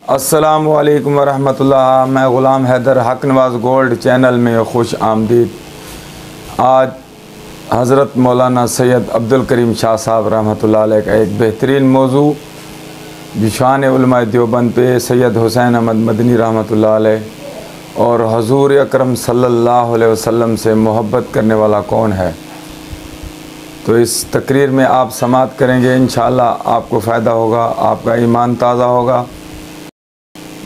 السلام علیکم ورحمۃ اللہ۔ میں غلام حیدر حق نواز گولڈ چینل میں خوش آمدید۔ آج حضرت مولانا سید عبدالکریم شاہ صاحب رحمۃ اللہ علیہ کا ایک بہترین موضوع بشان علماء دیوبند پہ سید حسین احمد مدنی رحمۃ اللہ علیہ اور حضور اکرم صلی اللہ علیہ وسلم سے محبت کرنے والا کون ہے، تو اس تقریر میں آپ سماعت کریں گے۔ انشاءاللہ آپ کو فائدہ ہوگا، آپ کا ایمان تازہ ہوگا۔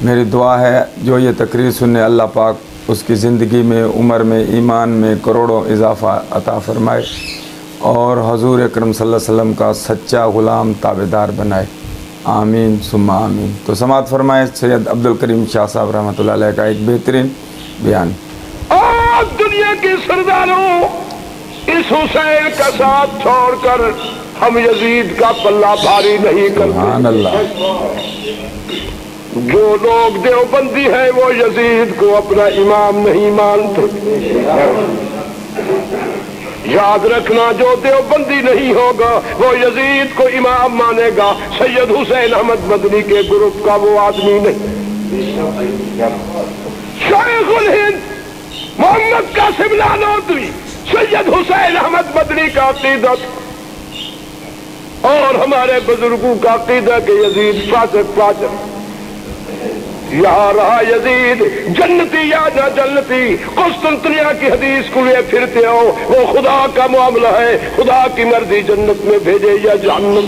میری دعا ہے جو یہ تقریر سننے اللہ پاک اس کی زندگی میں، عمر میں، ایمان میں کروڑوں اضافہ عطا فرمائے اور حضور اکرم صلی اللہ علیہ وسلم کا سچا غلام تابعدار بنائے، آمین ثم آمین۔ تو سماعت فرمائے سید عبدالکریم شاہ صاحب رحمۃ اللہ علیہ کا ایک بہترین بیان۔ آج دنیا کے سرداروں، اس حسین کا ساتھ چھوڑ کر ہم یزید کا پلہ بھاری نہیں کرتے۔ سبحان اللہ۔ جو لوگ دیوبندی ہیں وہ یزید کو اپنا امام نہیں مانتے۔ یاد رکھنا، جو دیوبندی نہیں ہوگا وہ یزید کو امام مانے گا، سید حسین احمد مدنی کے گروپ کا وہ آدمی نہیں۔ شیخ الہند محمد قاسم نانوتوی سید حسین احمد مدنی کا عقیدت اور ہمارے بزرگوں کا عقیدہ کہ یزید فاسق یہاں رہا یزید جنتی یا نہ جنتی، قسطنطنیہ کی حدیث کو لیے پھرتے ہو، وہ خدا کا معاملہ ہے، خدا کی مرضی جنت میں بھیجے یا جہنم۔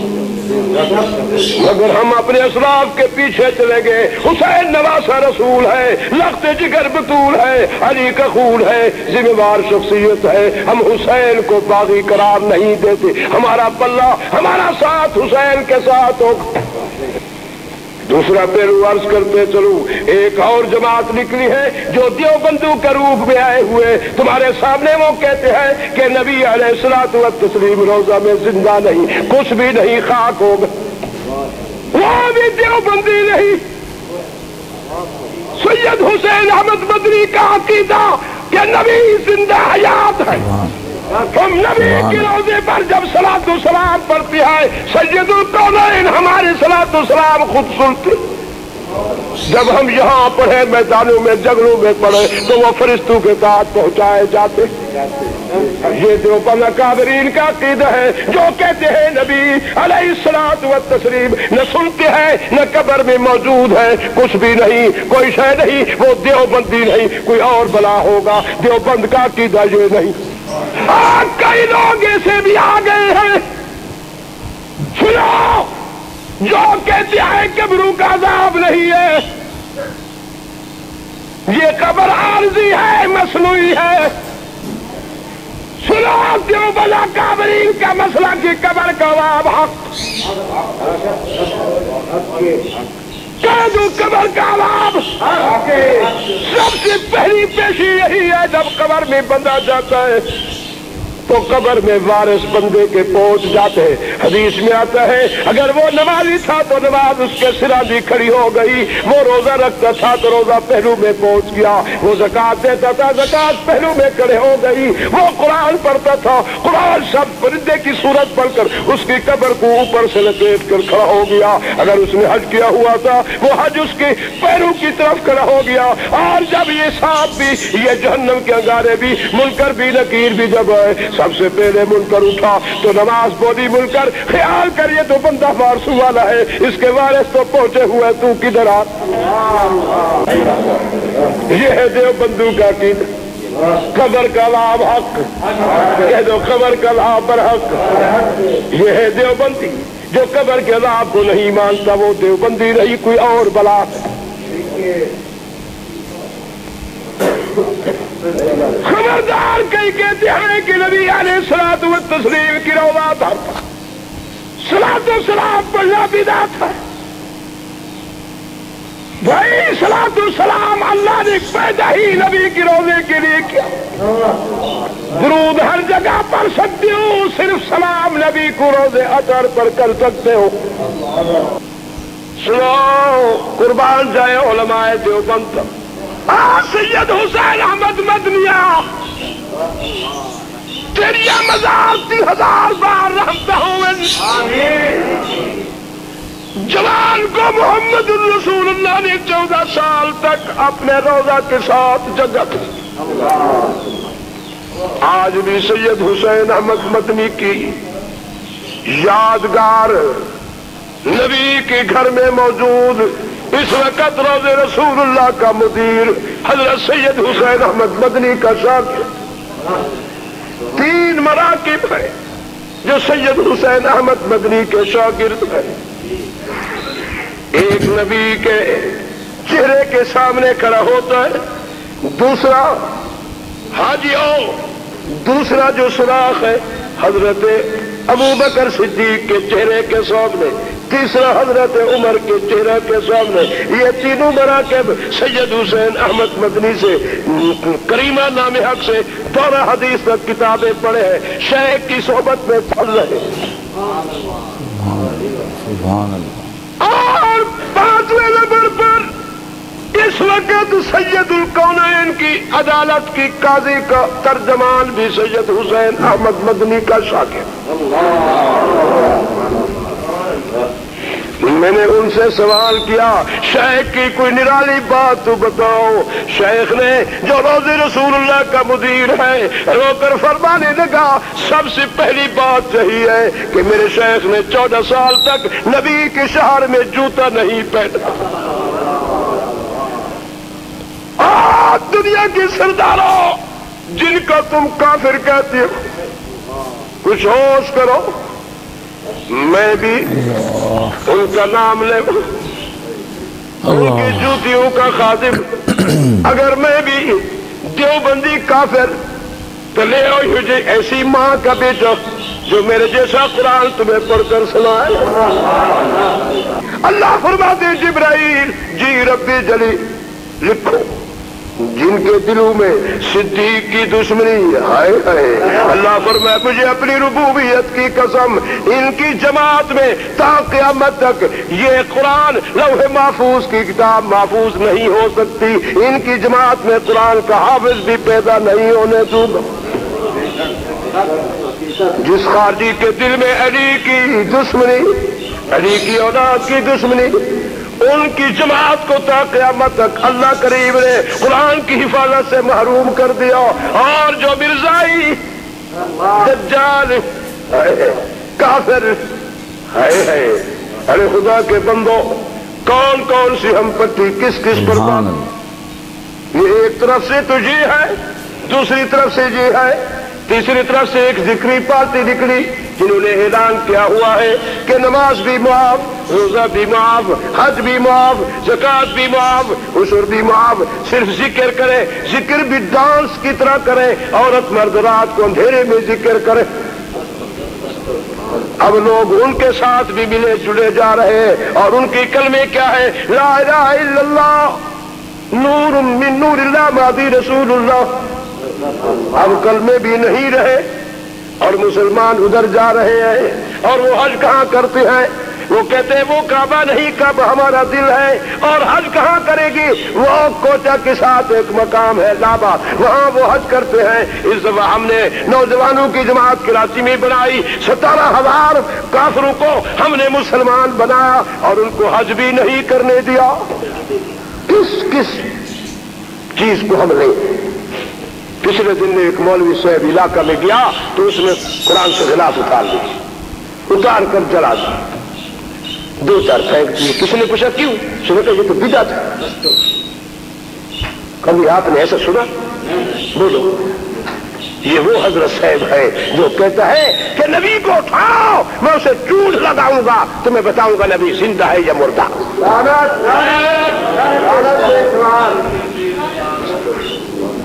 مگر ہم اپنے اسلاف کے پیچھے چلے گئے۔ حسین نواسہ رسول ہے، لخت جگر بطول ہے، علی کا خون ہے، ذمہ دار شخصیت ہے۔ ہم حسین کو باغی قرار نہیں دیتے، ہمارا پلہ، ہمارا ساتھ حسین کے ساتھ ہو۔ دوسرا پہلو عرض کرتے چلو، ایک اور جماعت نکلی ہے جو دیوبندوں کے روپ میں آئے ہوئے تمہارے سامنے وہ کہتے ہیں کہ نبی علیہ الصلوۃ والتسلیم روضہ میں زندہ نہیں، کچھ بھی نہیں، خاک ہو گئے۔ وہ بھی دیوبندی نہیں۔ سید حسین احمد مدنی کا عقیدہ کہ نبی زندہ حیات ہے۔ ہم نبی کے روزے پر جب صلاۃ و سلام پڑھتے ہیں، سید الکونین ہمارے صلاۃ و سلام خود سنتے۔ جب ہم یہاں پڑھے، میدانوں میں، جنگلوں میں پڑھے، تو وہ فرشتوں کے ساتھ پہنچائے جاتے۔ یہ دیوبند اکابرین کا عقیدہ ہے جو کہتے ہیں نبی علیہ الصلوۃ والتسلیم نہ سنتے ہیں نہ قبر میں موجود ہے، کچھ بھی نہیں، کوئی شے نہیں، وہ دیوبندی نہیں، کوئی اور بلا ہوگا۔ دیوبند کا عقیدہ یہ نہیں۔ آج کئی لوگ ایسے بھی آ گئے ہیں، سنو، جو کہتے ہیں قبروں کا عذاب نہیں ہے، یہ قبر عارضی ہے، مصنوعی ہے۔ سنو، دیوبند اکابرین کا مسئلہ کہ قبر کا عذاب حق، کہہ دو قبر کا عذاب۔ سب سے پہلی پیشی یہی ہے، جب قبر میں بندہ جاتا ہے تو قبر میں وارث بندے کے پہنچ جاتے ہیں۔ حدیث میں آتا ہے اگر وہ نمازی تھا تو نماز اس کے سرا بھی کھڑی ہو گئی، وہ روزہ رکھتا تھا تو روزہ پہلو میں پہنچ گیا، وہ زکوٰۃ دیتا تھا، زکوٰۃ پہلو میں کھڑے ہو گئی، وہ قرآن پڑھتا تھا، قرآن سب پرندے کی صورت پڑھ کر اس کی قبر کو اوپر سے لپیٹ کر کھڑا ہو گیا۔ اگر اس نے حج کیا ہوا تھا وہ حج اس کے پیروں کی طرف کھڑا ہو گیا۔ اور جب یہ سانپ بھی، یہ جہنم کے انگارے بھی، منکر بھی، نکیر بھی جب آئے، سب سے پہلے منکر اٹھا تو نماز بولی منکر، خیال کریے تو بندہ وارثوں والا ہے، اس کے وارث تو پہنچے ہوئے، تو کدھر آ؟ یہ ہے دیوبندوں کا عقیدہ۔ قبر کا عذاب حق، کہہ دو قبر کا عذاب برحق۔ یہ ہے دیوبندی جو قبر کے عذاب کو نہیں مانتا، وہ دیوبندی نہیں، کوئی اور بلا۔ خبردار کئی کہتے ہیں کہ نبی علیہ الصلوۃ والتسلیم کی روضہ تھا، صلاۃ و سلام پڑھنا بدعت ہے۔ بھائی صلاۃ و سلام اللہ نے پیدا ہی نبی کی روضے کے لیے کیا۔ درود ہر جگہ پڑھ سکتے ہو، صرف سلام نبی کو روضے اطہر پر کر سکتے ہو۔ سنو، قربان جائے علماء دیوبند، سید حسین احمد مدنیہ تیری مزار 3000 بار رحمتہ ہوں۔ جوان کو محمد الرسول اللہ نے 14 سال تک اپنے روضہ کے ساتھ جگہ کی. آج بھی سید حسین احمد مدنی کی یادگار نبی کے گھر میں موجود اس وقت روضہ رسول اللہ کا مدیر حضرت سید حسین احمد مدنی کا شاگرد. 3 مراکب ہیں جو سید حسین احمد مدنی کے شاگرد ہیں. ایک نبی کے چہرے کے سامنے کھڑا ہوتا ہے, دوسرا حاجیوں, دوسرا جو سوراخ ہے حضرت ابوبکر صدیق کے چہرے کے سامنے, تیسرا حضرت عمر کے چہرے کے سامنے. یہ تینوں مراکب سید حسین احمد مدنی سے کریمہ نام حق سے 12 حدیث تک کتابیں پڑھے ہیں, شیخ کی صحبت میں پڑھ رہے ہیں. سبحان اللہ. اور 5ویں نمبر پر اس وقت سید الکونین کی عدالت کی قاضی کا ترجمان بھی سید حسین احمد مدنی کا شاگرد. میں نے ان سے سوال کیا, شیخ کی کوئی نرالی بات تو بتاؤ. شیخ نے جو روضہ رسول اللہ کا مدیر ہے رو کر فرمانے لگا, سب سے پہلی بات یہی ہے کہ میرے شیخ نے 14 سال تک نبی کے شہر میں جوتا نہیں پہنا. دنیا کے سرداروں جن کا تم کافر کہتے ہو, کچھ ہوش کرو. میں بھی ان کا نام لے, ان کی جوتیوں کا خادم. اگر میں بھی دیوبندی کافر تو لے آؤ مجھے ایسی ماں کا بیٹا جو میرے جیسا قرآن تمہیں پڑھ کر سنائے. اللہ فرماتے جبرائیل جی ربی جلی لکھو جن کے دلوں میں صدیق کی دشمنی ہائے ہائے. اللہ فرمائے مجھے اپنی ربوبیت کی قسم ان کی جماعت میں تا قیامت تک یہ قرآن لوح محفوظ کی کتاب محفوظ نہیں ہو سکتی. ان کی جماعت میں قرآن کا حافظ بھی پیدا نہیں ہونے دوں گا. جس خارجی کے دل میں علی کی دشمنی, علی کی اولاد کی دشمنی, ان کی جماعت کو تا قیامت تک اللہ کریم نے قرآن کی حفاظت سے محروم کر دیا. اور جو مرزائی دجال کافر ہائے ہائے, ارے خدا کے بندو کون کون سی ہم پٹی کس کس پر یہ ایک طرف سے تو یہ ہے, دوسری طرف سے یہ ہے, تیسری طرف سے ایک ذکری پارٹی نکلی جنہوں نے اعلان کیا ہوا ہے کہ نماز بھی معاف, روزہ بھی معاف, حج بھی معاف, زکوٰۃ بھی معاف, عشر بھی معاف, صرف ذکر کرے. ذکر بھی ڈانس کی طرح کرے, عورت مرد رات کو اندھیرے میں ذکر کرے. اب لوگ ان کے ساتھ بھی ملے جڑے جا رہے ہیں اور ان کی کلمے کیا ہے, لا الہ الا اللہ نور من نور اللہ مہدی رسول اللہ. اب کلمے بھی نہیں رہے اور مسلمان ادھر جا رہے ہیں. اور وہ حج کہاں کرتے ہیں, وہ کہتے ہیں وہ کعبہ نہیں کعبہ ہمارا دل ہے. اور حج کہاں کرے گی, وہ کوچا کے ساتھ ایک مقام ہے لابا, وہاں وہ حج کرتے ہیں. اس دفعہ ہم نے نوجوانوں کی جماعت کراچی میں بنائی, 17,000 کافروں کو ہم نے مسلمان بنایا اور ان کو حج بھی نہیں کرنے دیا. کس چیز کو ہم لیں. پچھلے دن میں ایک مولوی صاحب علاقہ میں گیا تو اس نے قرآن سے غلاف اتار دی, اتار کر جلا دی, 2-4 پھینک دیے. کسی نے پوچھا کیوں, سنا کہ یہ تو بدعت ہے. کبھی آپ نے ایسا سنا؟ بولو. یہ وہ حضرت صاحب ہے جو کہتا ہے کہ نبی کو اٹھاؤ میں اسے چونٹ لگاؤں گا تو میں بتاؤں گا نبی زندہ ہے یا مردہ.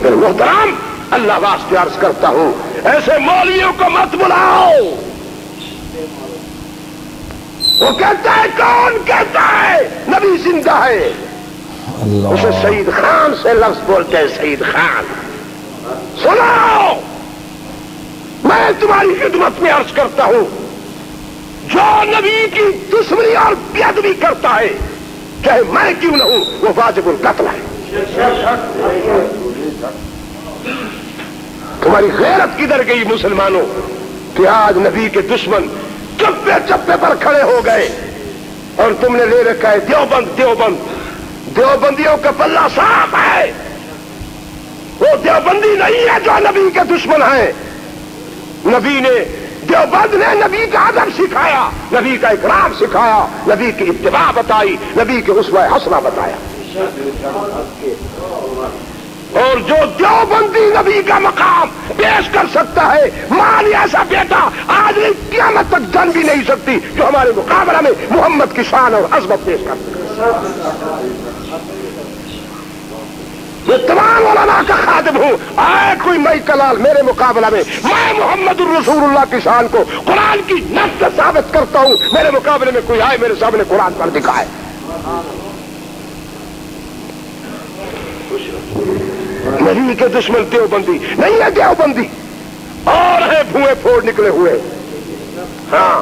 محترم اللہ واسطے عرض کرتا ہوں ایسے مولویوں کو مت بلاؤ. وہ کہتا ہے, کون کہتا ہے نبی زندہ ہے؟ اسے سعید خان سے لفظ بولتے ہیں, سعید خان. سنو, میں تمہاری خدمت میں عرض کرتا ہوں, جو نبی کی دشمنی اور بے ادبی کرتا ہے چاہے میں کیوں نہ ہوں وہ واجب القتل ہے. تمہاری غیرت کدھر گئی مسلمانوں کہ آج نبی کے دشمن چپے چپے پر کھڑے ہو گئے. اور تم نے لے رکھا ہے دیوبند دیوبند. دیوبندیوں کا پلہ صاف ہے. وہ دیوبندی نہیں ہے جو نبی کے دشمن ہیں. نبی نے دیوبند نے نبی کا ادب سکھایا, نبی کا اکرام سکھایا, نبی کی اتباع بتائی, نبی کے اسوہ حسنہ بتایا. اور جو دیوبندی نبی کا مقام پیش کر سکتا ہے, مان ایسا بیٹا آج نہیں قیامت تک جان بھی نہیں سکتی جو ہمارے مقابلہ میں محمد کی شان اور عظمت پیش کر سکتا. میں تمام علماء کا خادم ہوں. آئے کوئی مئی کلال میرے مقابلہ میں, میں محمد الرسول اللہ کی شان کو قرآن کی نص سے ثابت کرتا ہوں. میرے مقابلے میں کوئی آئے میرے سامنے قرآن پر دکھائے. نبی کے دشمن دیوبندی نہیں ہے, دیوبندی اور ہے بھوئے پھوڑ نکلے ہوئے. ہاں,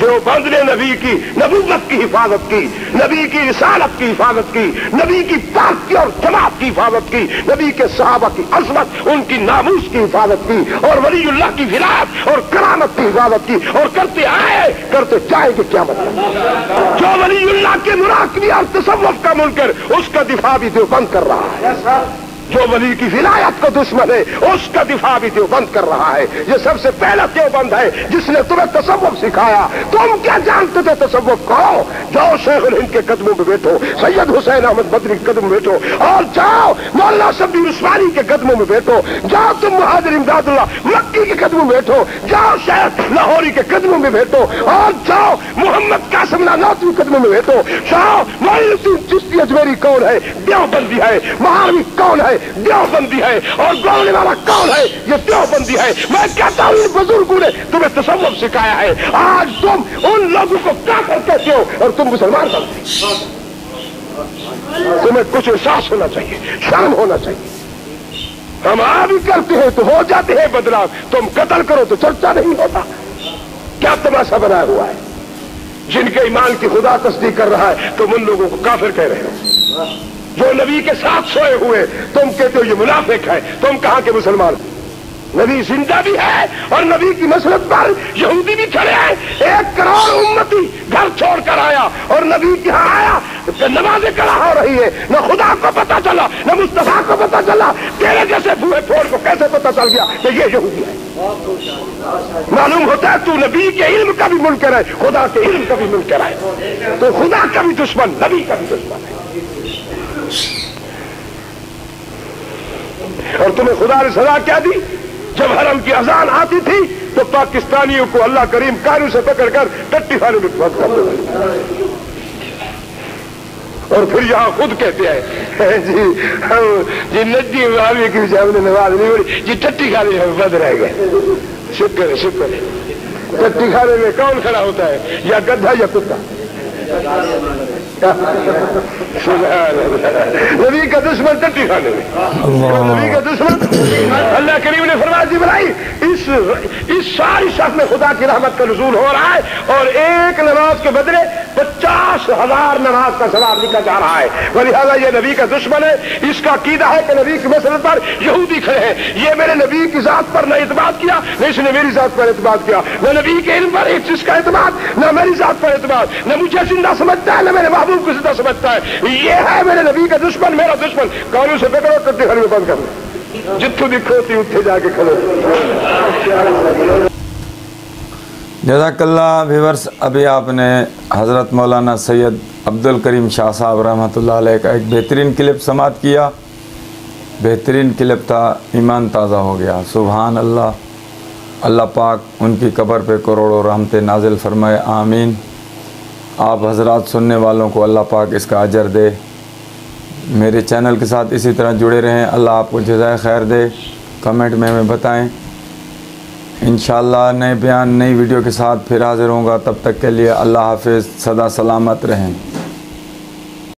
دیوبند نے نبی کی نبوت کی حفاظت کی, نبی کی رسالت کی حفاظت کی, نبی کی پاکی اور جماعت کی حفاظت کی, نبی کے صحابہ کی عظمت, ان کی ناموس کی حفاظت کی, اور ولی اللہ کی ولایت اور کرامت کی حفاظت کی, اور کرتے آئے کرتے جائیں گے قیامت تک. جو ولی اللہ کے مراقبے اور تصوف کا منکر, اس کا دفاع بھی دیوبند کر رہا ہے. جو ولی کی ولایت کو دشمن ہے, اس کا دفاع بھی دیوبند کر رہا ہے. یہ سب سے پہلا دیوبند ہے جس نے تمہیں تصوف سکھایا. تم کیا جانتے تھے تصوف کو؟ جاؤ شیخ الہند کے قدموں میں بیٹھو, سید حسین احمد بدری کے قدموں میں بیٹھو, اور جاؤ مولانا شبیر عثمانی کے قدموں میں بیٹھو, جاؤ تم مہاجر امداد اللہ مکی کے قدموں میں بیٹھو, جاؤ شیخ لاہوری کے قدموں میں بیٹھو, اور جاؤ محمد قاسم نانوتوی کے قدموں میں بیٹھو, جاؤ معین الدین چشتی اجمیری کون ہے؟ دیوبندی ہے. مہاوی کون ہے؟ دیوبندی ہے. اور گولنے والا کون ہے؟ یہ دیوبندی ہے. میں کہتا ہوں ان بزرگوں نے تمہیں تصوف سکھایا ہے. آج تم ان لوگوں کو کافر کہتے ہو اور تم مسلمان بنتے ہو. تمہیں کچھ احساس ہونا چاہیے, شرم ہونا چاہیے. ہم بھی کرتے ہیں تو ہو جاتے ہیں بدنام, تم قتل کرو تو چرچا نہیں ہوتا. کیا تماشا بنایا ہوا ہے؟ جن کے ایمان کی خدا تصدیق کر رہا ہے تم ان لوگوں کو کافر کہہ رہے ہو. جو نبی کے ساتھ سوئے ہوئے تم کہتے ہو یہ منافق ہے. تم کہاں کے مسلمان؟ نبی زندہ بھی ہے اور نبی کی مسلط پر یہودی بھی کھڑے ہیں. 1 کروڑ امتی گھر چھوڑ کر آیا اور نبی کے یہاں آیا, نمازیں کڑا ہو رہی ہے. نہ خدا کو پتا چلا, نہ مصطفیٰ کو پتا چلا. تیرے جیسے بھوئے پھوڑ کو کیسے پتا چل گیا کہ یہ یہودی ہے؟ معلوم ہوتا ہے تو نبی کے علم کا بھی منکر ہے, خدا کے علم کا بھی منکر ہے. تو خدا کا بھی دشمن, نبی کا بھی دشمن ہے. اور تمہیں خدا نے سزا کیا دی؟ جب حرم کی اذان آتی تھی تو پاکستانیوں کو اللہ کریم کانوں سے پکڑ کر ٹٹی خانے میں بند کر دیتے, اور پھر یہاں خود کہتے ہیں جی ندی معاویہ کی ہم نے نماز نہیں پڑھی جی, ٹٹی خانے میں بند رہ گئے. شکر ہے شکر ہے. ٹٹی خانے میں کون کھڑا ہوتا ہے, یا گدھا یا کتا؟ نبی کا دشمن ٹٹی خانے میں. نبی کا دشمن اللہ کریم نے فرمایا جی بھائی اس ساری شخص میں خدا کی رحمت کا نزول ہو رہا ہے, اور ایک نماز کے بدلے 50,000 نماز کا ثواب لکھا جا رہا ہے. ولہذا یہ نبی کا دشمن ہے. اس کا عقیدہ ہے کہ نبی کی مسلط پر یہودی کھڑے ہیں. یہ میرے نبی کی ذات پر نہ اعتماد کیا, نہ اس نے میری ذات پر اعتماد کیا, نہ نبی کے علم پر ایک چیز کا اعتماد, نہ میری ذات پر اعتماد, نہ مجھے زندہ سمجھتا ہے, نہ میرے محبوب کو زندہ سمجھتا ہے. یہ ہے میرے نبی کا دشمن, میرا دشمن. قانون سے پکڑو, ٹٹی خانے میں بند کر دو, جتوں دکھو تھی اتنے جا کے کھڑو. جزاک اللہ. ویورس, ابھی آپ نے حضرت مولانا سید عبد الکریم شاہ صاحب رحمۃ اللہ علیہ کا ایک بہترین کلپ سماعت کیا. بہترین کلپ تھا, ایمان تازہ ہو گیا. سبحان اللہ. اللہ پاک ان کی قبر پہ کروڑوں رحمتیں نازل فرمائے, آمین. آپ حضرات سننے والوں کو اللہ پاک اس کا اجر دے. میرے چینل کے ساتھ اسی طرح جڑے رہیں. اللہ آپ کو جزائے خیر دے. کمنٹ میں ہمیں بتائیں. انشاءاللہ نئے بیان نئی ویڈیو کے ساتھ پھر حاضر ہوں گا. تب تک کے لیے اللہ حافظ. سدا سلامت رہیں.